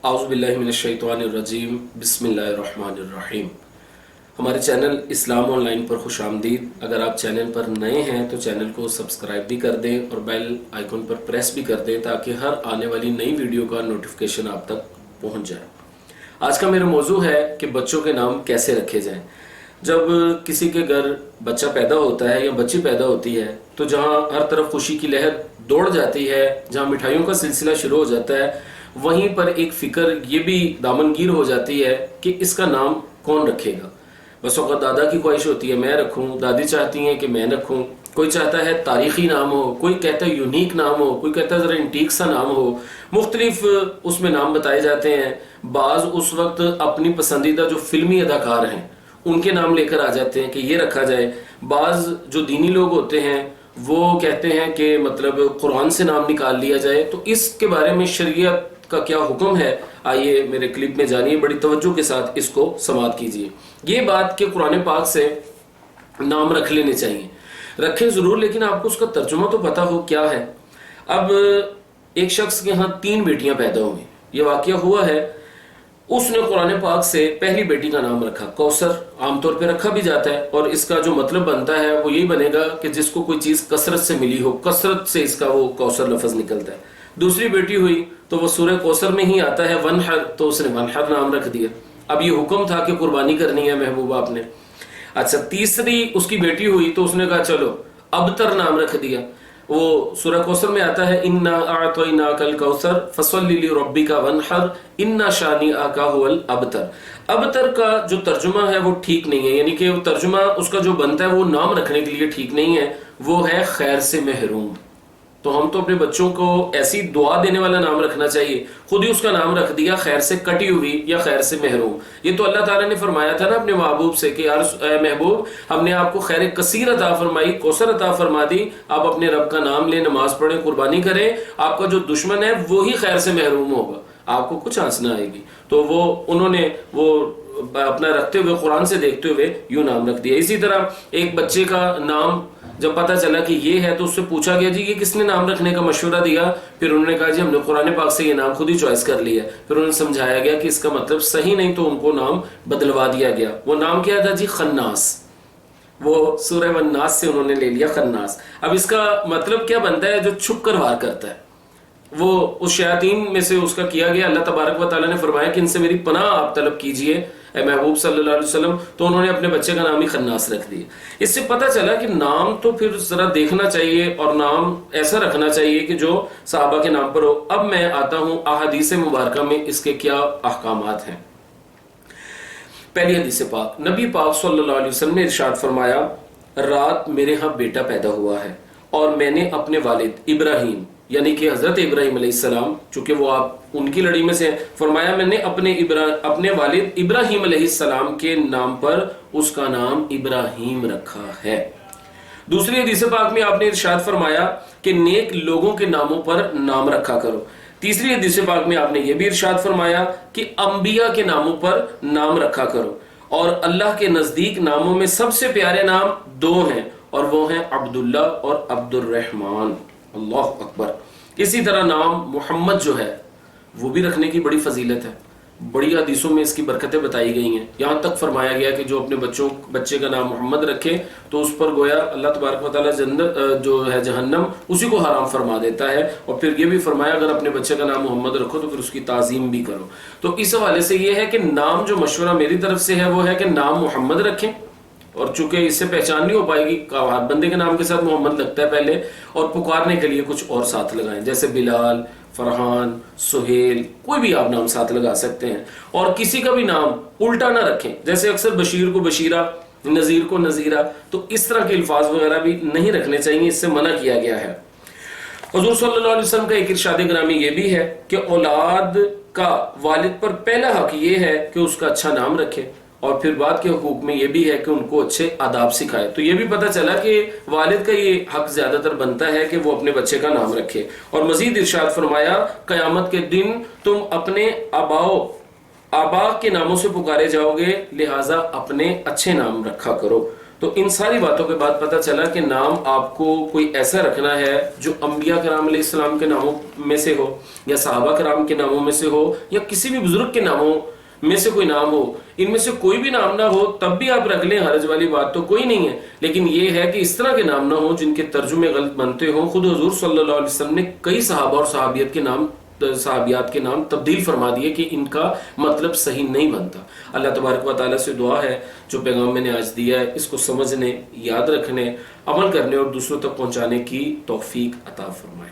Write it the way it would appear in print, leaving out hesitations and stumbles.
औज़ुबिल्लाहिमिनश्शैतानिर्रजीम बिस्मिल्लाहिर्रहमानिर्रहीम। हमारे चैनल इस्लाम ऑनलाइन पर खुश आमदीद। अगर आप चैनल पर नए हैं तो चैनल को सब्सक्राइब भी कर दें और बेल आइकन पर प्रेस भी कर दें ताकि हर आने वाली नई वीडियो का नोटिफिकेशन आप तक पहुंच जाए। आज का मेरा मौजू है कि बच्चों के नाम कैसे रखे जाएं। जब किसी के घर बच्चा पैदा होता है या बच्ची पैदा होती है तो जहाँ हर तरफ खुशी की लहर दौड़ जाती है, जहाँ मिठाइयों का सिलसिला शुरू हो जाता है, वहीं पर एक फिक्र ये भी दामनगीर हो जाती है कि इसका नाम कौन रखेगा। बस औक़ात दादा की ख्वाहिश होती है मैं रखूं, दादी चाहती हैं कि मैं रखूं, कोई चाहता है तारीखी नाम हो, कोई कहता है यूनिक नाम हो, कोई कहता है ज़रा इंटीक सा नाम हो। मुख्तलिफ उसमें नाम बताए जाते हैं। बाज़ उस वक्त अपनी पसंदीदा जो फिल्मी अदाकार हैं उनके नाम लेकर आ जाते हैं कि ये रखा जाए। बाज़ जो दीनी लोग होते हैं वो कहते हैं कि मतलब कुरान से नाम निकाल लिया जाए। तो इसके बारे में शरीयत का क्या हुक्म है, आइए मेरे क्लिप में जानिए। बड़ी तवज्जो के साथ इसको समाअत कीजिए। ये बात कि कुरान पाक से नाम रख लेने चाहिए, रखें ज़रूर, लेकिन आपको उसका तर्जुमा तो पता हो क्या है। अब एक शख्स के यहाँ 3 बेटियां पैदा हुई। ये वाक़या हुआ है, उसने कुरान पाक से पहली बेटी का नाम रखा कौसर। आमतौर पे रखा भी जाता है और इसका जो मतलब बनता है वो यही बनेगा कि जिसको कोई चीज़ कसरत से मिली हो, कसरत से इसका वो कौसर लफ्ज़ निकलता है। दूसरी बेटी हुई तो वो सूरह कौसर में ही आता है वनहर, तो उसने वनहर नाम रख दिया। अब ये हुक्म था कि कुर्बानी करनी है महबूबा आपने। अच्छा, तीसरी उसकी बेटी हुई तो उसने कहा चलो अबतर नाम रख दिया। वो सूरह कौसर में आता है इन्ना आतैनाकल कौसर फसल्लि लिरब्बिका वनहर इन्ना शानिअका हुवल अबतर। अबतर का जो तर्जुमा है वो ठीक नहीं है, यानी कि वो तर्जुमा उसका जो बनता है वो नाम रखने के लिए ठीक नहीं है, वो है खैर से महरूम। तो हम तो अपने बच्चों को ऐसी दुआ देने वाला नाम रखना चाहिए। खुद ही उसका नाम रख दिया खैर से कटी हुई या खैर से महरूम। ये तो अल्लाह ताला ने फरमाया था ना अपने महबूब से कि यार महबूब, हमने आपको खैर कसीर अता फरमाई, कौसर अता फरमा दी, आप अपने रब का नाम लें, नमाज पढ़ें, कुर्बानी करें, आपका जो दुश्मन है वो ही खैर से महरूम होगा, आपको कुछ आंच ना आएगी। तो वो उन्होंने वो अपना रखते हुए कुरान से देखते हुए यूं नाम रख दिया। इसी तरह एक बच्चे का नाम जब पता चला कि ये है तो उससे पूछा गया जी ये किसने नाम रखने का मशवरा दिया। फिर उन्होंने कहा जी हमने कुरान पाक से ये नाम खुद ही चॉइस कर लिया। फिर उन्हें समझाया गया कि इसका मतलब सही नहीं, तो उनको नाम बदलवा दिया गया। वो नाम क्या था जी? खन्नास। वो सूरह वन्नास से उन्होंने ले लिया खन्नास। अब इसका मतलब क्या बनता है? जो छुप कर वार करता है। वो उस शयातीन में से उसका किया गया। अल्लाह तबारक व तआला ने फरमाया कि इनसे मेरी पनाह आप तलब कीजिए ए महबूब सल्लल्लाहु अलैहि वसल्लम। तो उन्होंने अपने बच्चे का नाम ही खन्नास रख दिया। इससे पता चला कि नाम तो फिर जरा देखना चाहिए और नाम ऐसा रखना चाहिए कि जो सहाबा के नाम पर हो। अब मैं आता हूं अहादीस मुबारका में इसके क्या अहकामात हैं। पहली हदीस पाक, नबी पाक सल्लल्लाहु अलैहि वसल्लम ने इरशाद फरमाया, रात मेरे यहाँ बेटा पैदा हुआ है और मैंने अपने वालिद इब्राहिम यानी कि हजरत इब्राहिम अलैहिस्सलाम, चूंकि वो आप उनकी लड़ी में से, फरमाया मैंने अपने वालिद इब्राहिम अलैहिस्सलाम के नाम पर उसका नाम इब्राहिम रखा है। दूसरी हदीस पाक में आपने इरशाद फरमाया कि नेक लोगों के नामों पर नाम रखा करो। तीसरी हदीस पाक में आपने ये भी इरशाद फरमाया कि अंबिया के नामों पर नाम रखा करो। और अल्लाह के नजदीक नामों में सबसे प्यारे नाम 2 हैं और वो हैं अब्दुल्ला और अब्दुर्रहमान। अल्लाह अकबर। इसी तरह नाम मोहम्मद जो है वो भी रखने की बड़ी फजीलत है। बड़ी हदीसों में इसकी बरकतें बताई गई हैं। यहाँ तक फरमाया गया कि जो अपने बच्चे का नाम मोहम्मद रखे तो उस पर गोया अल्लाह तबारक व तआला जन्नत जो है जहन्नम उसी को हराम फरमा देता है। और फिर ये भी फरमाया अगर अपने बच्चे का नाम मोहम्मद रखो तो फिर उसकी ताज़ीम भी करो। तो इस हवाले से ये है कि नाम जो मशवरा मेरी तरफ से है वो है कि नाम मोहम्मद रखें। और चूंकि इससे पहचान नहीं हो पाएगी, हाथ बंदे के नाम के साथ मोहम्मद लगता है पहले, और पुकारने के लिए कुछ और साथ लगाएं, जैसे बिलाल, फरहान, सुहेल, कोई भी आप नाम साथ लगा सकते हैं। और किसी का भी नाम उल्टा ना रखें, जैसे अक्सर बशीर को बशीरा, नज़ीर को नज़ीरा, तो इस तरह के अल्फाज वगैरह भी नहीं रखने चाहिए, इससे मना किया गया है। हुजूर सल्लल्लाहु अलैहि वसल्लम का एक इरशाद ग्रामी ये भी है कि औलाद का वालिद पर पहला हक ये है कि उसका अच्छा नाम रखे, और फिर बाद के हुकूक में ये भी है कि उनको अच्छे आदाब सिखाए। तो ये भी पता चला कि वालिद का ये हक ज्यादातर बनता है कि वो अपने बच्चे का नाम रखे। और मजीद इरशाद फरमाया, कयामत के दिन तुम अपने आबा के नामों से पुकारे जाओगे, लिहाजा अपने अच्छे नाम रखा करो। تو ان ساری باتوں کے بعد پتہ چلا کہ نام آپ کو کوئی ایسا رکھنا ہے جو انبیاء کرام علیہ السلام کے ناموں میں سے ہو، یا صحابہ کرام کے ناموں میں سے ہو، یا کسی بھی بزرگ کے ناموں میں سے کوئی نام ہو. ان میں سے کوئی بھی نام نہ ہو تب بھی آپ رکھ لیں، حرج والی بات تو کوئی نہیں ہے. لیکن یہ ہے کہ اس طرح کے نام نہ ہوں جن کے ترجمے غلط بنتے ہوں. خود حضور صلی اللہ علیہ وسلم نے کئی صحابہ اور صحابیات کے نام تبدیل فرما دیے کہ ان کا مطلب صحیح نہیں بنتا. اللہ تبارک و تعالیٰ سے دعا ہے جو پیغام میں نے آج دیا ہے اس کو سمجھنے، یاد رکھنے، عمل کرنے اور دوسروں تک پہنچانے کی توفیق عطا فرمائے.